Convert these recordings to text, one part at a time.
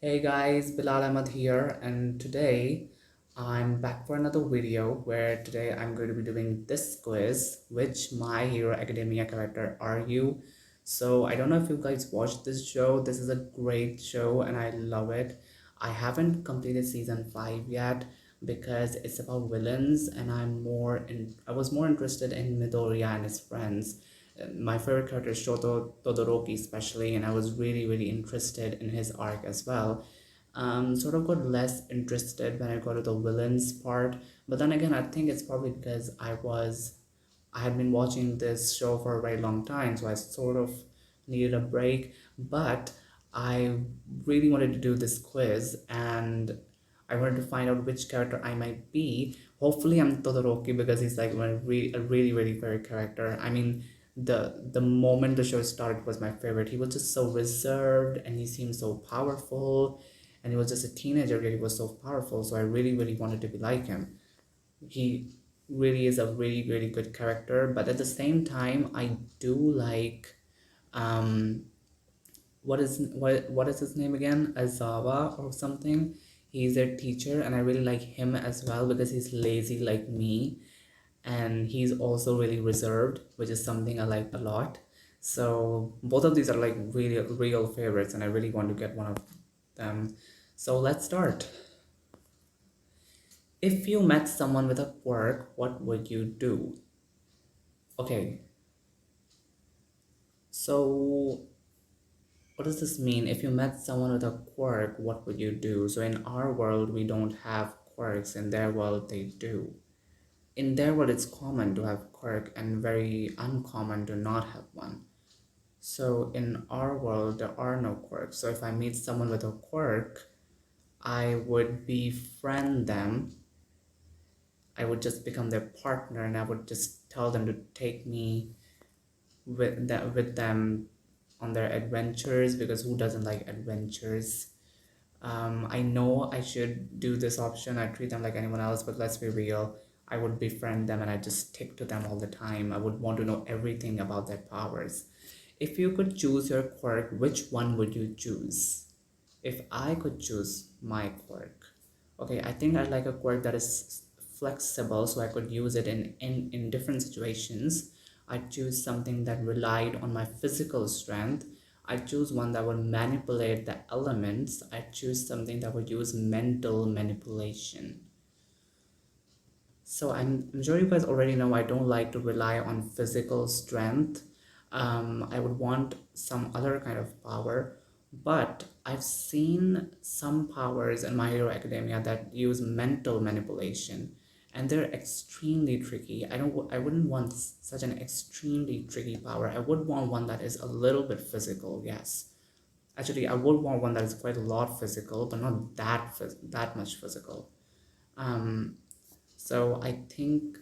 Hey guys, Bilal Ahmad here, and today I'm back for another video where today I'm going to be doing this quiz. Which My Hero Academia character are you? So I don't know if you guys watched this show. This is a great show and I love it. I haven't completed season 5 yet because it's about villains and I was more interested in Midoriya and his friends. My favorite character is Shoto Todoroki especially, and I was really interested in his arc as well. Sort of got less interested when I got to the villains part, but then again I think it's probably because I had been watching this show for a very long time, so I sort of needed a break. But I really wanted to do this quiz and I wanted to find out which character I might be. Hopefully I'm Todoroki because he's like a really favorite character. I mean, the moment the show started was my favorite. He was just so reserved and he seemed so powerful, and he was just a teenager yet he was so powerful, so I really wanted to be like him. He really is a really good character, but at the same time I do like um what is his name again, Azawa or something. He's a teacher and I really like him as well because he's lazy like me, and he's also really reserved, which is something I like a lot. So both of these are like really real favorites and I really want to get one of them. So let's start. If you met someone with a quirk, what would you do? Okay, so what does this mean? If you met someone with a quirk, what would you do? So in our world, we don't have quirks. In their world, they do. In their world, it's common to have quirk and very uncommon to not have one. So in our world, there are no quirks. So if I meet someone with a quirk, I would befriend them. I would just become their partner and I would just tell them to take me with them on their adventures, because who doesn't like adventures? I know I should do this option. I treat them like anyone else, but let's be real. I would befriend them and I just stick to them all the time. I would want to know everything about their powers. If you could choose your quirk, which one would you choose? If I could choose my quirk, okay, I think I'd like a quirk that is flexible so I could use it in different situations. I'd choose something that relied on my physical strength. I'd choose one that would manipulate the elements. I'd choose something that would use mental manipulation. So I'm sure you guys already know I don't like to rely on physical strength. I would want some other kind of power, but I've seen some powers in My Hero Academia that use mental manipulation, and they're extremely tricky. I wouldn't want such an extremely tricky power. I would want one that is a little bit physical, yes. Actually, I would want one that is quite a lot physical, but not that much physical. Um, so I think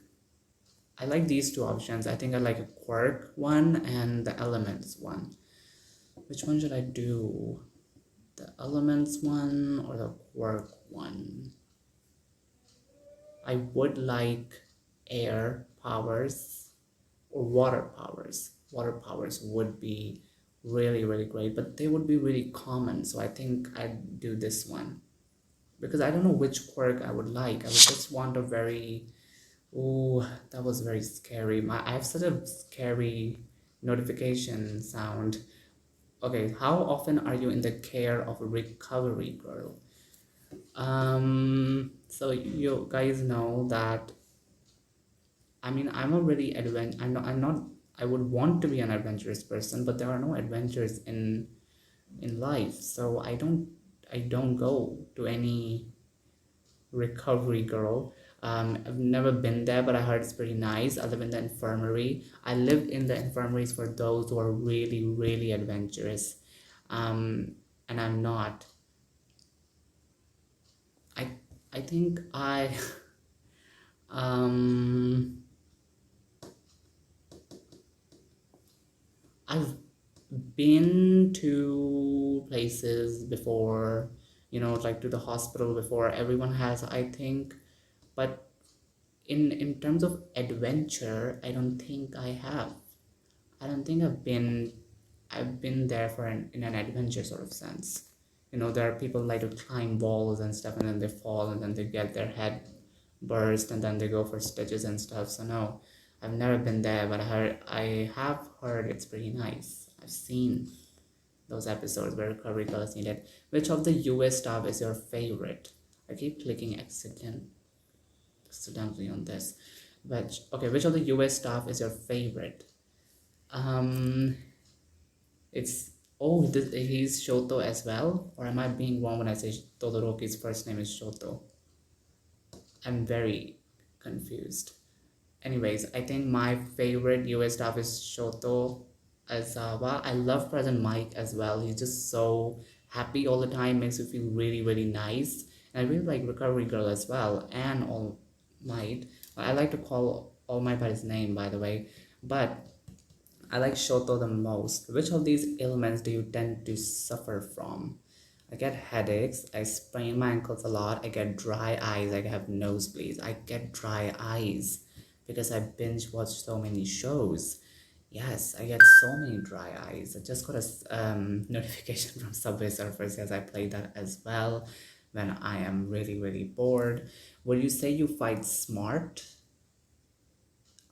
I like these two options. I think I like a quirk one and the elements one. Which one should I do? The elements one or the quirk one? I would like air powers or water powers. Water powers would be really great, but they would be really common. So I think I'd do this one because I don't know which quirk I would like. I would just want a very... Oh, that was very scary. I have such a scary notification sound. Okay, how often are you in the care of a recovery girl? So you guys know that, I mean, I'm a really I would want to be an adventurous person, but there are no adventures in life. So I don't go to any recovery girl. I've never been there, but I heard it's pretty nice. I live in the infirmary. I lived in the infirmaries for those who are really adventurous. And I'm not. I I think um I've been to places before, like to the hospital before. Everyone has, I think, but in terms of adventure, I don't think I have. I don't think I've been there in an adventure sort of sense. There are people like to climb walls and stuff, and then they fall, and then they get their head burst, and then they go for stitches and stuff. So no, I've never been there, but I have heard it's pretty nice. I've seen those episodes where recovery girl is needed. Which of the US stuff is your favorite? I keep clicking accidentally on this. But okay, which of the US stuff is your favorite? Um, it's he's Shoto as well, or am I being wrong when I say Todoroki's first name is Shoto? I'm very confused. Anyways, I think my favorite US staff is Shoto Azawa. I love President Mike as well. He's just so happy all the time, makes you feel really, really nice. And I really like Recovery Girl as well, and All Might. I like to call All Might by his name, by the way. But I like Shoto the most. Which of these ailments do you tend to suffer from? I get headaches, I sprain my ankles a lot, I get dry eyes, I have nosebleeds, I get dry eyes because I binge watch so many shows. Yes, I get so many dry eyes. I just got a notification from Subway Surfers as I play that as well when I am really, really bored. Would you say you fight smart?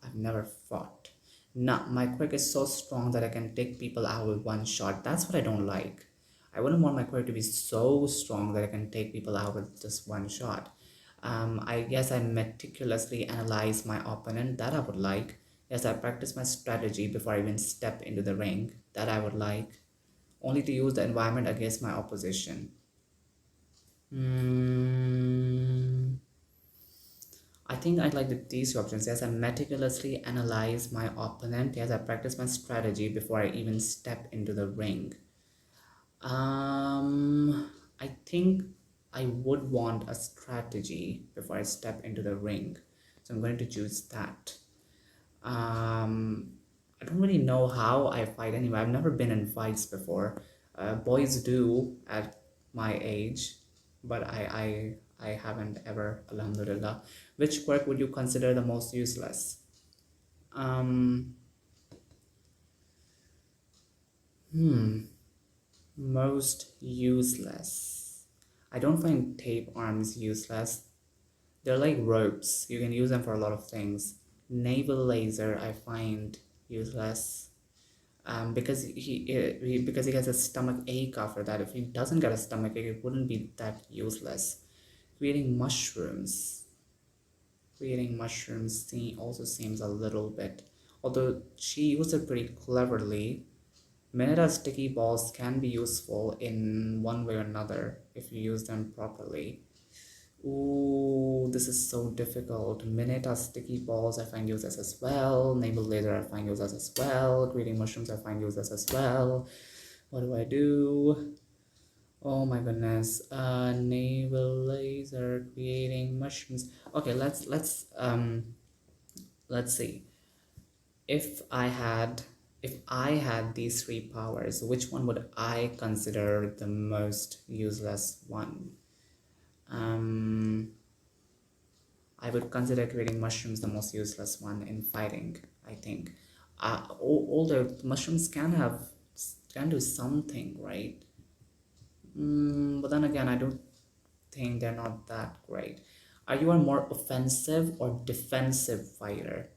I've never fought. Nah, my quirk is so strong that I can take people out with one shot. That's what I don't like. I wouldn't want my quirk to be so strong that I can take people out with just one shot. I guess I meticulously analyze my opponent. That I would like. Yes, I practice my strategy before I even step into the ring. That I would like. Only to use the environment against my opposition. I think I'd like these options. Yes, I meticulously analyze my opponent. Yes, I practice my strategy before I even step into the ring. I think I would want a strategy before I step into the ring. So I'm going to choose that. I don't really know how I fight anyway. I've never been in fights before. Boys do at my age, but I haven't ever, alhamdulillah. Which quirk would you consider the most useless? Um, Most useless. I don't find tape arms useless. They're like ropes. You can use them for a lot of things. Naval laser I find useless. Because because he has a stomach ache after that. If he doesn't get a stomach ache, it wouldn't be that useless. Creating mushrooms. Creating mushrooms also seems a little bit. Although she used it pretty cleverly. Mineta sticky balls can be useful in one way or another if you use them properly. Ooh, this is so difficult. Mineta sticky balls I find useless as well. Naval laser I find useless as well. Creating mushrooms I find useless as well. What do I do? Oh my goodness. Naval laser, creating mushrooms. Okay, let's see. If I had these three powers, which one would I consider the most useless one? I would consider creating mushrooms the most useless one in fighting, I think. Although mushrooms can do something, right? But then again, I don't think they're not that great. Are you a more offensive or defensive fighter?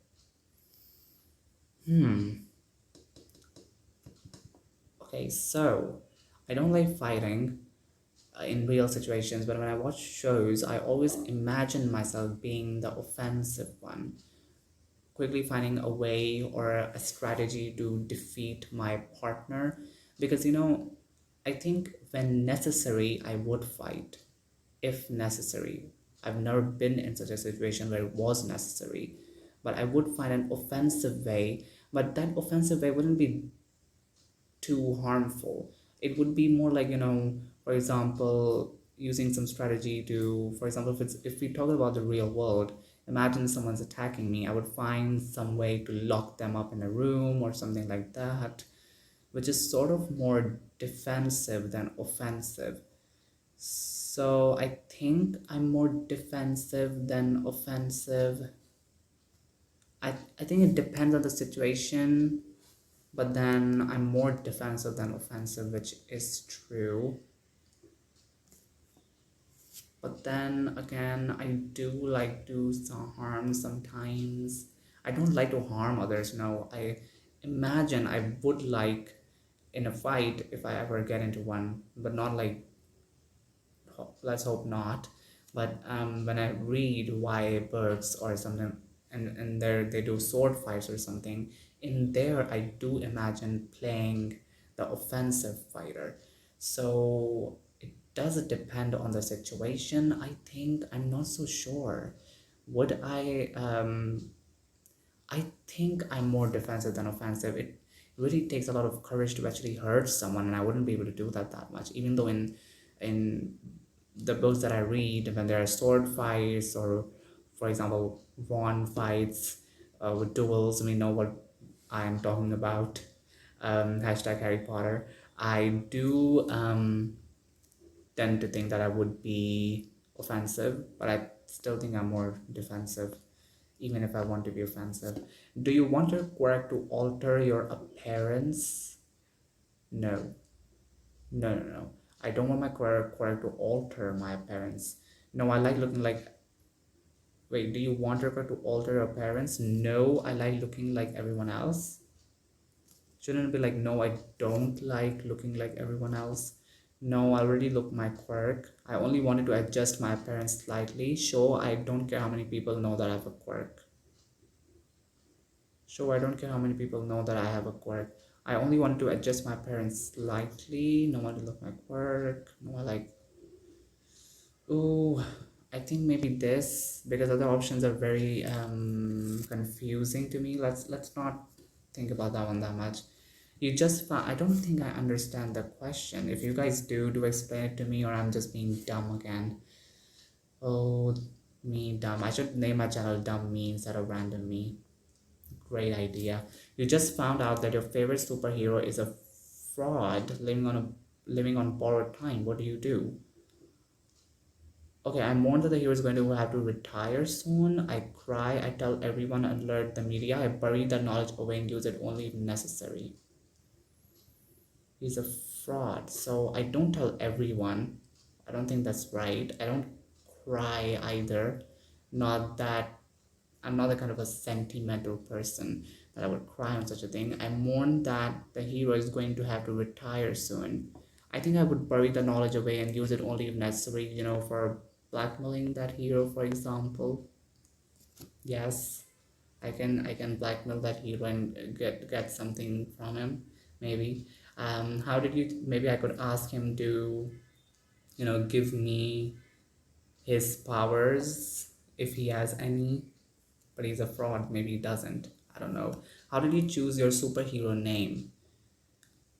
Okay, so I don't like fighting in real situations, but when I watch shows, I always imagine myself being the offensive one, quickly finding a way or a strategy to defeat my partner. Because, I think when necessary, I would fight, if necessary. I've never been in such a situation where it was necessary, but I would find an offensive way, but that offensive way wouldn't be too harmful. It would be more like, for example, using some strategy to, for example, if we talk about the real world, imagine someone's attacking me, I would find some way to lock them up in a room or something like that, which is sort of more defensive than offensive. So I think I'm more defensive than offensive. I think it depends on the situation, but then I'm more defensive than offensive, which is true. But then again, I do like to harm sometimes. I don't like to harm others. I imagine I would like in a fight if I ever get into one, but not like, let's hope not. But when I read why birds or something, and there they do sword fights or something, in there I do imagine playing the offensive fighter. So it does depend on the situation. I think I'm not so sure. Would I think I'm more defensive than offensive. It really takes a lot of courage to actually hurt someone, and I wouldn't be able to do that much. Even though in the books that I read, when there are sword fights or, for example, wand fights with duels, we know what I'm talking about. Hashtag Harry Potter. I do tend to think that I would be offensive, but I still think I'm more defensive, even if I want to be offensive. Do you want your quirk to alter your appearance? No. No, no, no. I don't want my quirk to alter my appearance. No, I like looking like. Wait, do you want your quirk to alter your appearance? No, I like looking like everyone else. Shouldn't it be like, no, I don't like looking like everyone else? No, I already look my quirk. I only wanted to adjust my appearance slightly. Sure, I don't care how many people know that I have a quirk. Sure, I don't care how many people know that I have a quirk. I only wanted to adjust my appearance slightly. No one to look my quirk. No, I like. Ooh, I think maybe this, because other options are very confusing to me. Let's not think about that one that much. You just found, I don't think I understand the question. If you guys do explain it to me, or I'm just being dumb again. Oh, me dumb. I should name my channel Dumb Me instead of Random Me. Great idea. You just found out that your favorite superhero is a fraud living on borrowed time. What do you do? Okay, I'm warned that the hero is going to have to retire soon. I cry, I tell everyone, alert the media. I bury that knowledge away and use it only if necessary. He's a fraud. So I don't tell everyone. I don't think that's right. I don't cry either. Not that I'm not the kind of a sentimental person that I would cry on such a thing. I mourn that the hero is going to have to retire soon. I think I would bury the knowledge away and use it only if necessary, for blackmailing that hero, for example. Yes, I can blackmail that hero and get something from him, maybe. How did you? Maybe I could ask him to, give me his powers if he has any. But he's a fraud. Maybe he doesn't. I don't know. How did you choose your superhero name?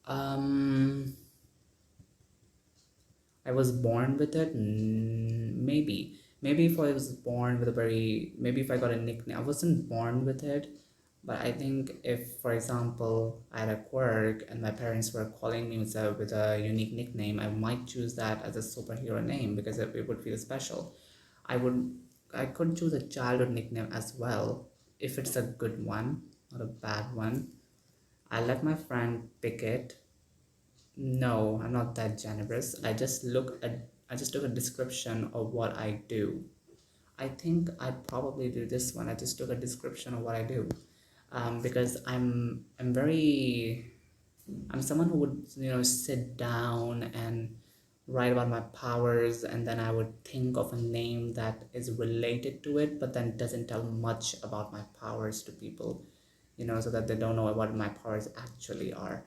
Um, I was born with it. Maybe. Maybe if I was born with a maybe if I got a nickname. I wasn't born with it, but I think if, for example, I had a quirk and my parents were calling me with a unique nickname, I might choose that as a superhero name because it would feel special. I would I could choose a childhood nickname as well if it's a good one, not a bad one. I let my friend pick it. No, I'm not that generous. I just took a description of what I do. I think I'd probably do this one. I just took a description of what I do. Because I'm someone who would, sit down and write about my powers, and then I would think of a name that is related to it, but then doesn't tell much about my powers to people, so that they don't know what my powers actually are.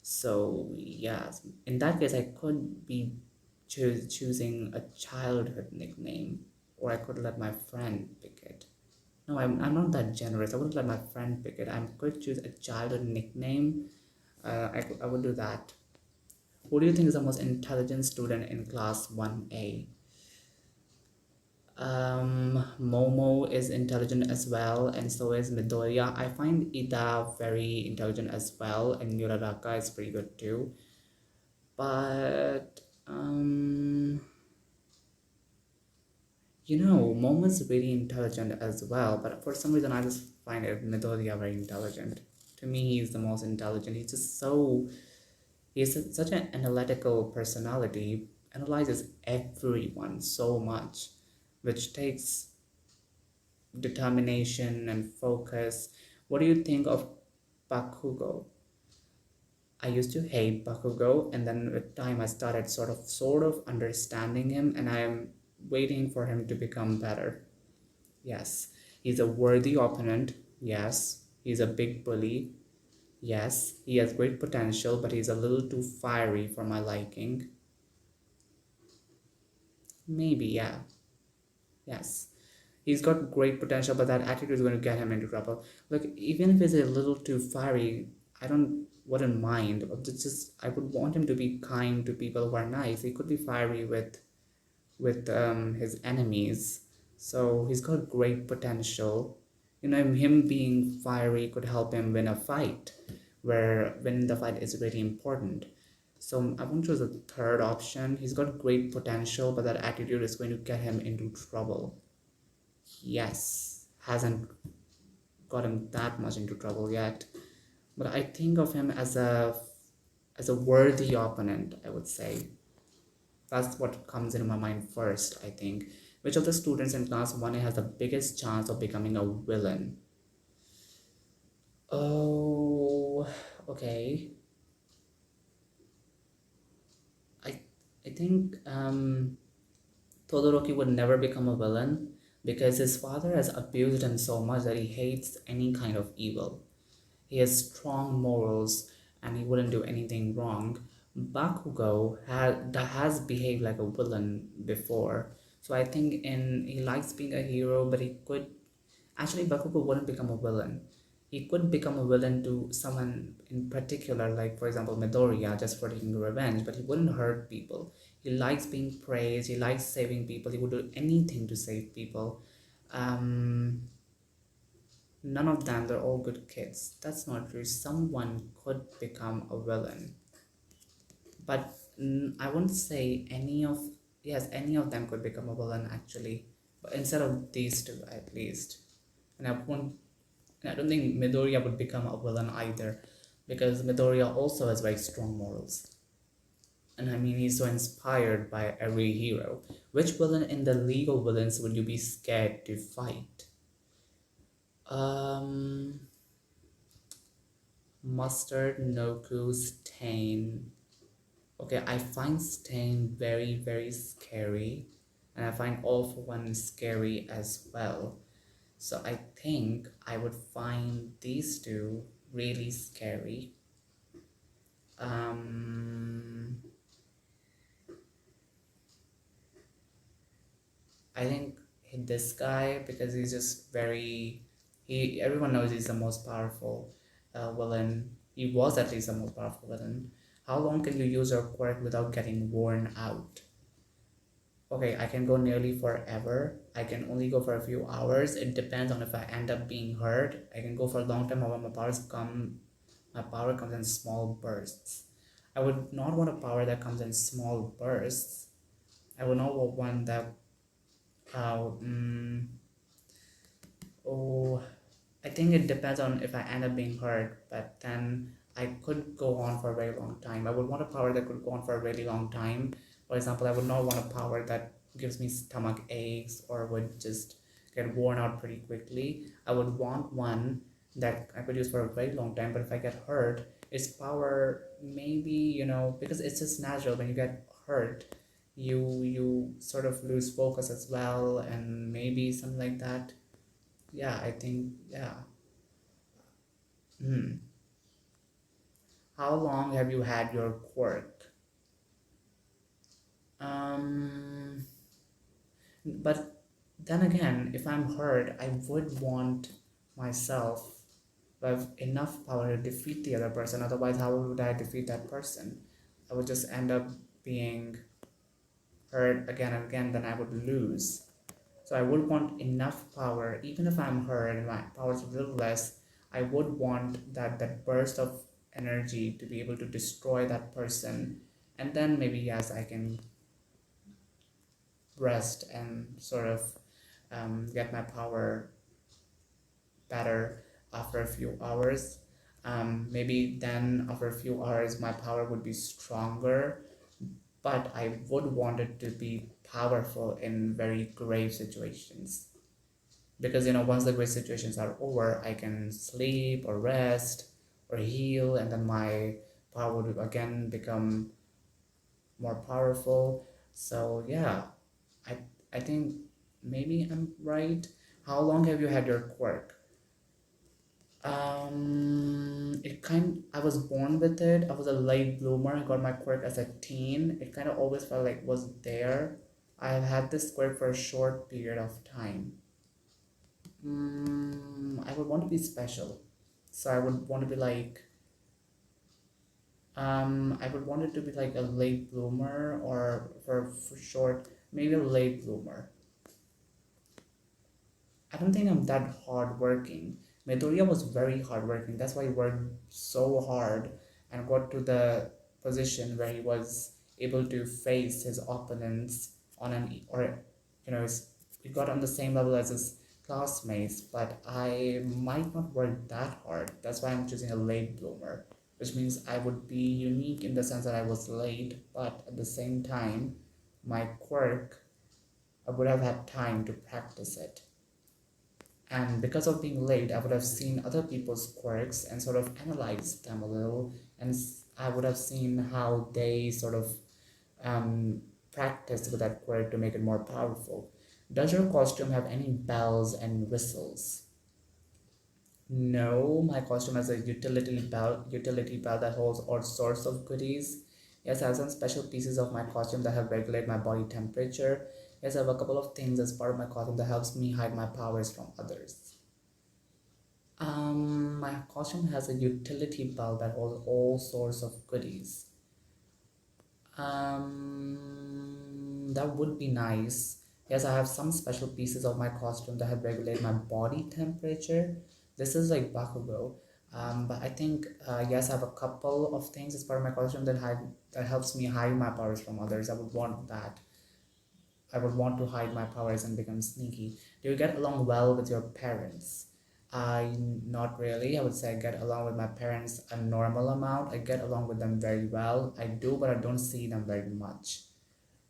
So yeah, in that case, I could be choosing a childhood nickname, or I could let my friend pick it. No, I'm not that generous. I wouldn't let my friend pick it. I could choose a childhood nickname. I would do that. Who do you think is the most intelligent student in class 1A? Momo is intelligent as well, and so is Midoriya. I find Ida very intelligent as well, and Yuraraka is pretty good too. But Momo's really intelligent as well. But for some reason, I just find it Midoriya very intelligent. To me, he's the most intelligent. He's just so. He's such an analytical personality, analyzes everyone so much, which takes determination and focus. What do you think of Bakugo? I used to hate Bakugo, and then with time I started sort of understanding him, and I am waiting for him to become better. Yes, he's a worthy opponent. Yes, he's a big bully. Yes, he has great potential, but he's a little too fiery for my liking. Maybe, yeah. Yes. He's got great potential, but that attitude is going to get him into trouble. Look, even if he's a little too fiery, I wouldn't mind. It's just I would want him to be kind to people who are nice. He could be fiery with his enemies. So he's got great potential. You know, him being fiery could help him win a fight, where winning the fight is really important. So I won't choose a third option. He's got great potential, but that attitude is going to get him into trouble. Yes, hasn't got him that much into trouble yet. But I think of him as a worthy opponent, I would say. That's what comes into my mind first, I think. Which of the students in class 1A has the biggest chance of becoming a villain? Oh, okay. I I think Todoroki would never become a villain because his father has abused him so much that he hates any kind of evil. He has strong morals and he wouldn't do anything wrong. Has behaved like a villain before. So I think he likes being a hero, but he could actually Bakugo wouldn't become a villain. He could become a villain to someone in particular, like for example Midoriya, just for taking revenge, but he wouldn't hurt people. He likes being praised, he likes saving people, he would do anything to save people. Um, None of them, they're all good kids. That's not true. Someone could become a villain. But I wouldn't say yes, any of them could become a villain actually. But instead of these two at least. And I don't think Midoriya would become a villain either. Because Midoriya also has very strong morals. And I mean, he's so inspired by every hero. Which villain in the League of Villains would you be scared to fight? Um, Mustard, Noku, Stain. Okay, I find Stain very, very scary. And I find All For One scary as well. So I think I would find these two really scary. Um, I think this guy, because he's just very everyone knows he's the most powerful villain. He was at least the most powerful villain. How long can you use your quirk without getting worn out? Okay, I can go nearly forever. I can only go for a few hours. It depends on if I end up being hurt. I can go for a long time. However, my power comes in small bursts. I would not want a power that comes in small bursts. I would not want one that uh, mm, oh, I think it depends on if I end up being hurt, but then I could go on for a very long time. I would want a power that could go on for a really long time. For example, I would not want a power that gives me stomach aches or would just get worn out pretty quickly. I would want one that I could use for a very long time, but if I get hurt, its power maybe, because it's just natural when you get hurt, you sort of lose focus as well, and maybe something like that. Yeah, I think, yeah. Hmm. How long have you had your quirk? Um, but then again, if I'm hurt, I would want myself to have enough power to defeat the other person. Otherwise, how would I defeat that person? I would just end up being hurt again and again, then I would lose. So I would want enough power, even if I'm hurt and my power is a little less, I would want that burst of energy to be able to destroy that person. And then maybe, yes, I can rest and sort of get my power better after a few hours. Maybe then after a few hours, my power would be stronger. but I would want it to be powerful in very grave situations. Because once the grave situations are over, I can sleep or rest or heal, and then my power would again become more powerful. So yeah, I I think maybe I'm right. How long have you had your quirk? I was born with it. I was a late bloomer. I got my quirk as a teen. It kind of always felt like it was there. I have had this quirk for a short period of time. I would want to be special. So I would want to be like, I would want it to be like a late bloomer, or for short, maybe a late bloomer. I don't think I'm that hardworking. Midoriya was very hardworking. That's why he worked so hard and got to the position where he was able to face his opponents on an or he got on the same level as his classmates. But I might not work that hard. That's why I'm choosing a late bloomer, which means I would be unique in the sense that I was late, but at the same time, my quirk, I would have had time to practice it. And because of being late, I would have seen other people's quirks and sort of analyzed them a little, and I would have seen how they sort of practiced with that quirk to make it more powerful. Does your costume have any bells and whistles? No, my costume has a utility belt that holds all sorts of goodies. Yes, I have some special pieces of my costume that help regulate my body temperature. Yes, I have a couple of things as part of my costume that helps me hide my powers from others. My costume has a utility belt that holds all sorts of goodies. That would be nice. Yes, I have some special pieces of my costume that help regulate my body temperature. This is like Bakugo. But I think yes, I have a couple of things as part of my costume that helps me hide my powers from others. I would want that. I would want to hide my powers and become sneaky. Do you get along well with your parents? I Not really. I would say I get along with my parents a normal amount. I get along with them very well. I do, but I don't see them very much.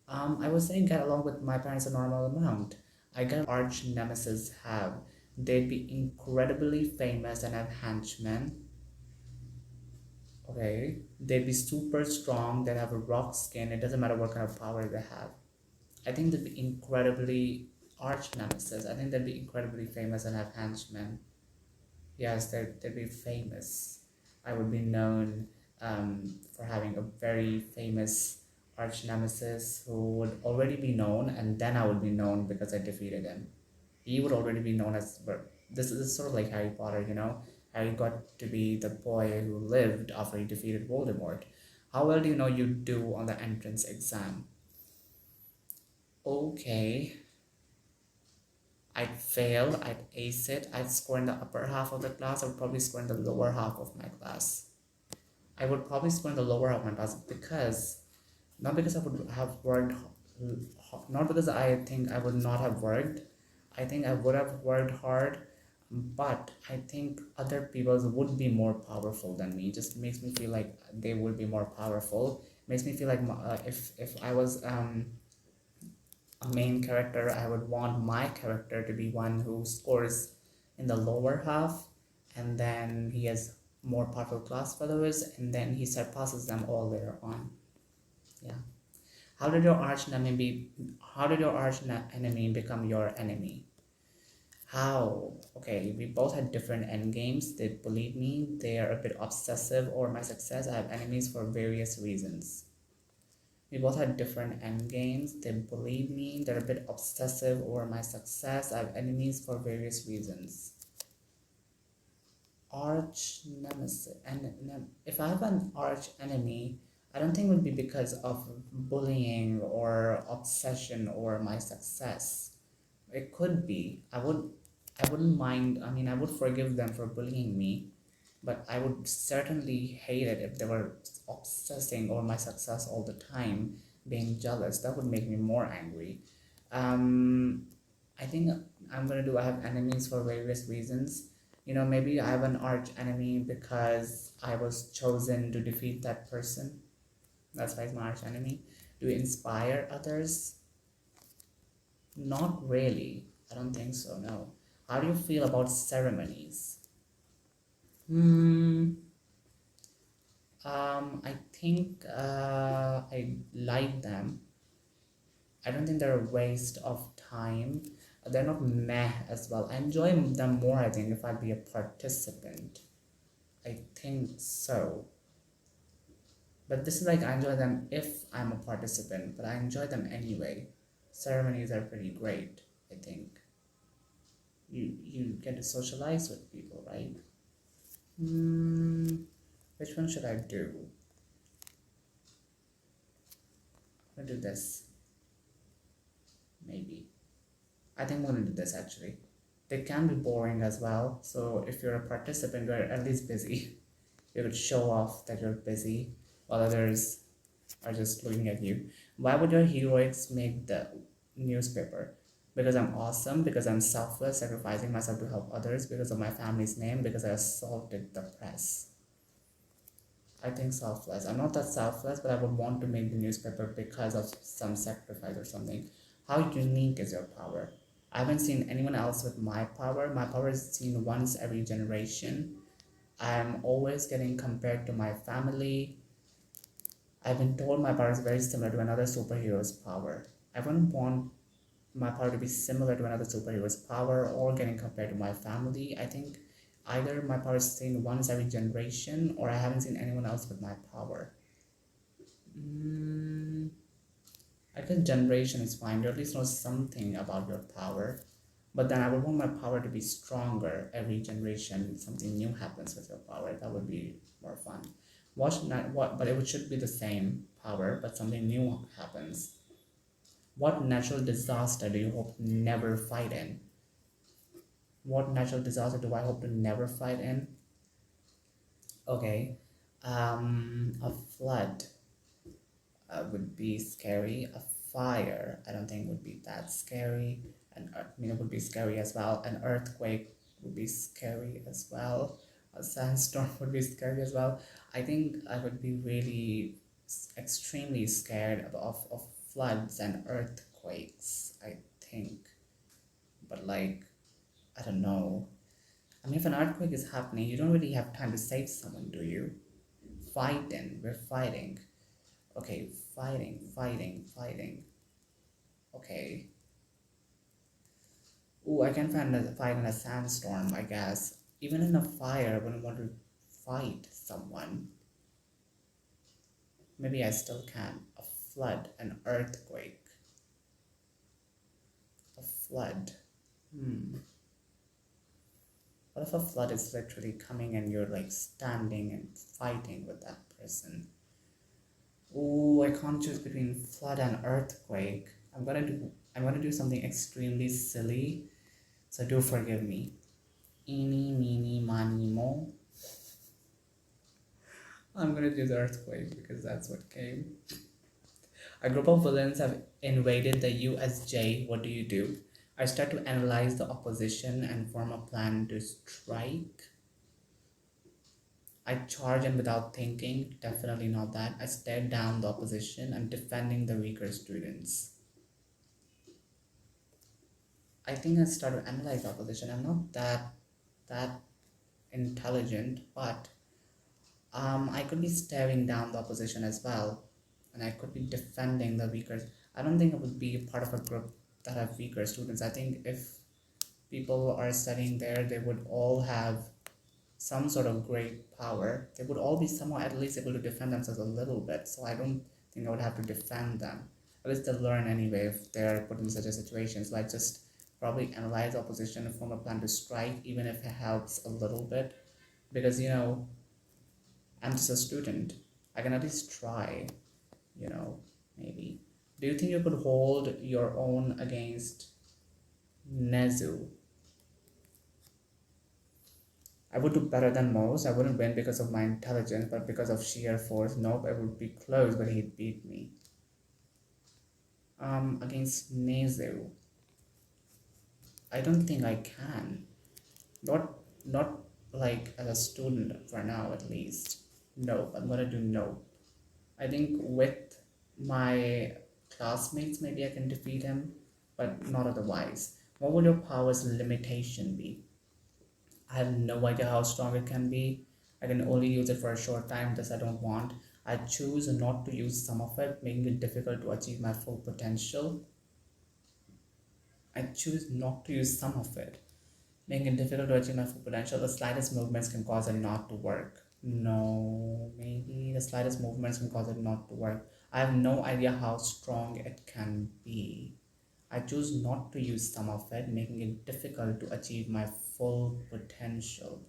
I was saying get along with my parents a normal amount. I get arch nemesis have. They'd be incredibly famous and have henchmen. Okay. They'd be super strong. They'd have a rock skin. It doesn't matter what kind of power they have. I think they'd be incredibly arch nemesis. I think they'd be incredibly famous and have henchmen. Yes, they'd be famous. I would be known for having a very famous arch nemesis who would already be known, and then I would be known because I defeated him. He would already be known as, but this is sort of like Harry Potter. Harry got to be the boy who lived after he defeated Voldemort. How well do you know you do on the entrance exam? Okay, I'd fail, I'd ace it, I'd score in the upper half of the class, I would probably score in the lower half of my class. I would probably score in the lower half of my class because, not because I would have worked, not because I think I would not have worked, I think I would have worked hard, but I think other people would be more powerful than me. It just makes me feel like they would be more powerful. Makes me feel like if I was a main character, I would want my character to be one who scores in the lower half, and then he has more powerful class followers, and then he surpasses them all later on. Yeah. How did your arch enemy become your enemy? How? Okay, we both had different end games. They believe me, they are a bit obsessive over my success. I have enemies for various reasons. We both had different end games. They believe me. They're a bit obsessive over my success. I have enemies for various reasons. Arch nemesis. And if I have an arch enemy, I don't think it would be because of bullying or obsession over my success. It could be. I wouldn't mind. I mean, I would forgive them for bullying me, but I would certainly hate it if they were obsessing over my success all the time, being jealous. That would make me more angry. Um, I think I have enemies for various reasons. Maybe I have an arch enemy because I was chosen to defeat that person. That's why it's my arch enemy. Do you inspire others? Not really. I don't think so, no. How do you feel about ceremonies? Hmm. I think I like them. I don't think they're a waste of time. They're not meh as well. I enjoy them more, I think, if I'd be a participant. I think so. But this is like I enjoy them if I'm a participant, but I enjoy them anyway. Ceremonies are pretty great, I think. You get to socialize with people, right? Which one should I do? I'm gonna do this. Maybe. I think I'm gonna do this actually. They can be boring as well, so if you're a participant, you're at least busy. You could show off that you're busy while others are just looking at you. Why would your heroics make the newspaper? Because I'm awesome, because I'm selfless, sacrificing myself to help others, because of my family's name, because I assaulted the press. I think selfless. I'm not that selfless, but I would want to make the newspaper because of some sacrifice or something. How unique is your power? I haven't seen anyone else with my power. My power is seen once every generation. I'm always getting compared to my family. I've been told my power is very similar to another superhero's power. I wouldn't want my power to be similar to another superhero's power or getting compared to my family. I think either my power is seen once every generation or I haven't seen anyone else with my power. I guess generation is fine. You at least know something about your power. But then I would want my power to be stronger every generation. Something new happens with your power. That would be more fun. But it should be the same power, but something new happens. What natural disaster do you hope to never fight in? What natural disaster do I hope to never fight in? Okay, a flood would be scary. A fire, I don't think would be that scary. It would be scary as well. An earthquake would be scary as well. A sandstorm would be scary as well. I think I would be really extremely scared of floods and earthquakes, I think. But like, I don't know. I mean, if an earthquake is happening, you don't really have time to save someone, do you? Fighting, we're fighting. Okay, fighting. Okay. Ooh, I can fight in a sandstorm, I guess. Even in a fire, I wouldn't want to fight someone. Maybe I still can. A flood, an earthquake. A flood. What if a flood is literally coming and you're like standing and fighting with that person? Ooh, I can't choose between flood and earthquake. I'm gonna do something extremely silly, so do forgive me. Eeny, meeny, miny, mo. I'm gonna do the earthquake because that's what came. A group of villains have invaded the USJ. What do you do? I start to analyze the opposition and form a plan to strike. I charge in without thinking. Definitely not that. I stare down the opposition. I'm defending the weaker students. I think I start to analyze the opposition. I'm not that intelligent, but I could be staring down the opposition as well, and I could be defending the weaker. I don't think I would be part of a group that have weaker students. I think if people are studying there, they would all have some sort of great power. They would all be somehow at least able to defend themselves a little bit. So I don't think I would have to defend them. At least they'll learn anyway if they're put in such a situation. So I just probably analyze opposition and form a plan to strike, even if it helps a little bit. Because I'm just a student. I can at least try, maybe. Do you think you could hold your own against Nezu? I would do better than most. I wouldn't win because of my intelligence, but because of sheer force. Nope, I would be close, but he'd beat me. Against Nezu, I don't think I can. Not like as a student for now, at least. Nope, I'm gonna do nope. I think with my classmates, maybe I can defeat him, but not otherwise. What would your power's limitation be? I have no idea how strong it can be. I can only use it for a short time, this I don't want. I choose not to use some of it, making it difficult to achieve my full potential. I choose not to use some of it, making it difficult to achieve my full potential. The slightest movements can cause it not to work. No, maybe the slightest movements can cause it not to work. I have no idea how strong it can be. I choose not to use some of it, making it difficult to achieve my full potential.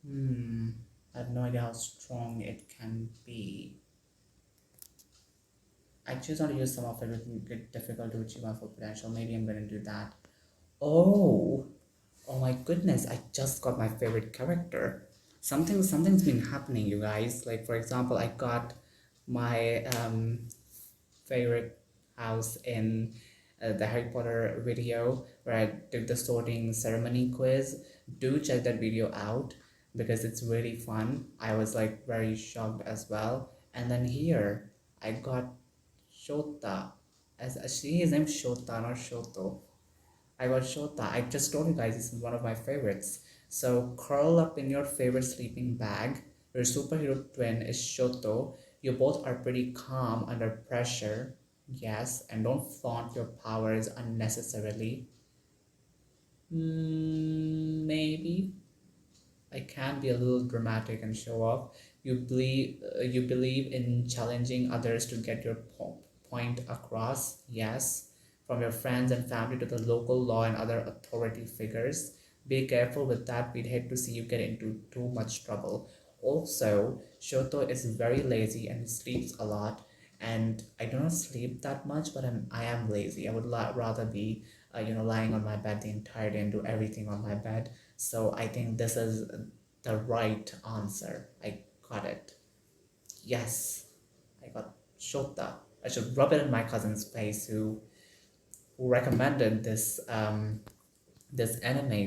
I have no idea how strong it can be. I choose not to use some of it, making it difficult to achieve my full potential. Maybe I'm gonna do that. Oh, oh my goodness! I just got my favorite character. Something's been happening, you guys. Like for example, I got my favorite house in the Harry Potter video where I did the sorting ceremony quiz. Do check that video out because it's really fun. I was like very shocked as well. And then here I got Shota. As she is named Shota, not Shoto. I got Shota. I just told you guys it's one of my favorites. So curl up in your favorite sleeping bag. Your superhero twin is Shoto. You both are pretty calm under pressure. Yes, and don't flaunt your powers unnecessarily. Maybe I can be a little dramatic and show off. You believe in challenging others to get your point across. Yes, from your friends and family to the local law and other authority figures. Be careful with that. We'd hate to see you get into too much trouble. Also, Shoto is very lazy and sleeps a lot. And I do not sleep that much, but I am lazy. I would rather be, lying on my bed the entire day and do everything on my bed. So I think this is the right answer. I got it. Yes, I got Shota. I should rub it in my cousin's face who recommended this anime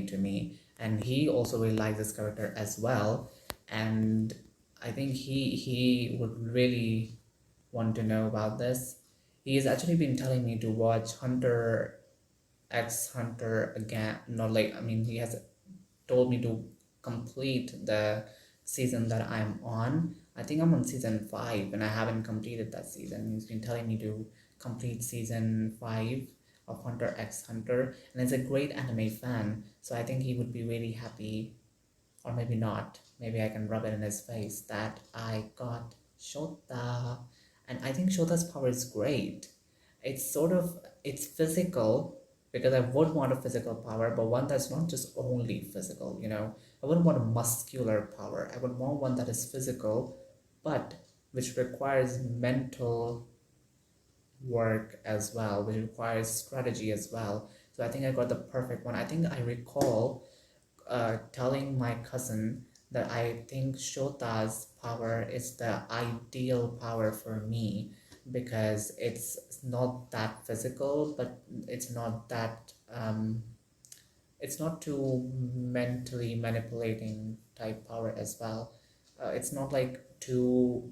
to me, and he also really likes this character as well. And I think he would really want to know about this. He's actually been telling me to watch Hunter X Hunter again. Not like, I mean, he has told me to complete the season that I'm on. I think I'm on season 5 and I haven't completed that season. He's been telling me to complete season 5 of Hunter x Hunter, and he's a great anime fan, so I think he would be really happy, or maybe not. Maybe I can rub it in his face that I got Shota. And I think Shota's power is great. It's physical, because I would want a physical power, but one that's not just only physical. I wouldn't want a muscular power. I would want one that is physical, but which requires mental work as well, which requires strategy as well. So I think I got the perfect one. I think I recall telling my cousin that I think Shota's power is the ideal power for me, because it's not that physical, but it's not too mentally manipulating type power as well. It's not like too.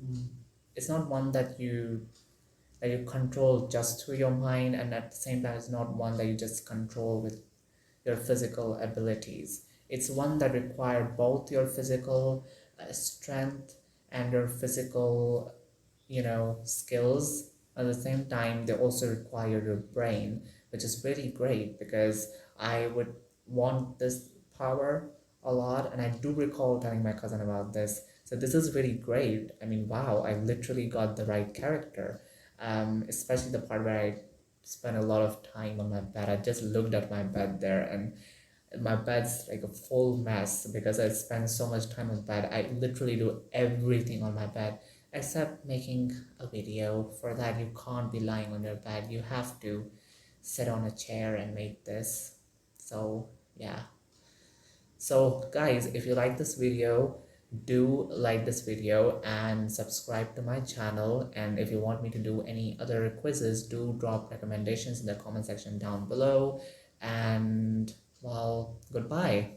It's not one that you control just through your mind, and at the same time, it's not one that you just control with your physical abilities. It's one that require both your physical strength and your physical, skills. At the same time, they also require your brain, which is really great, because I would want this power a lot, and I do recall telling my cousin about this. So this is really great. I mean, wow, I literally got the right character. Especially the part where I spent a lot of time on my bed. I just looked at my bed there, and my bed's like a full mess because I spend so much time on bed. I literally do everything on my bed except making a video. For that, you can't be lying on your bed. You have to sit on a chair and make this. So yeah. So guys, if you like this video, do like this video and subscribe to my channel. And if you want me to do any other quizzes, do drop recommendations in the comment section down below. And well, goodbye.